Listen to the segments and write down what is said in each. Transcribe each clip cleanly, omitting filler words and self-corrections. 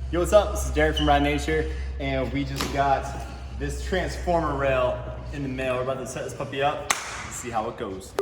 Yo, what's up? This is Derek from Ride Nature, and we just got this transformer rail in the mail. We're about to set this puppy up and see how it goes.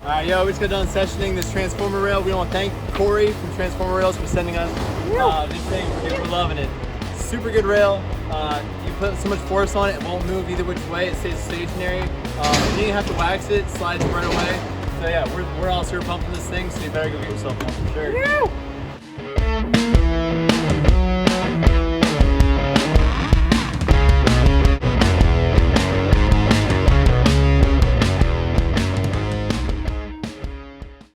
Alright, yo, we just got done sessioning this transformer rail. We want to thank Corey from Transformer Rails for sending us this thing. We're loving it. Super good rail. You put so much force on it, it won't move either which way. It stays stationary. You didn't have to wax it, it slides right away. So yeah, we're all super pumped with this thing, so you better go get yourself one for sure.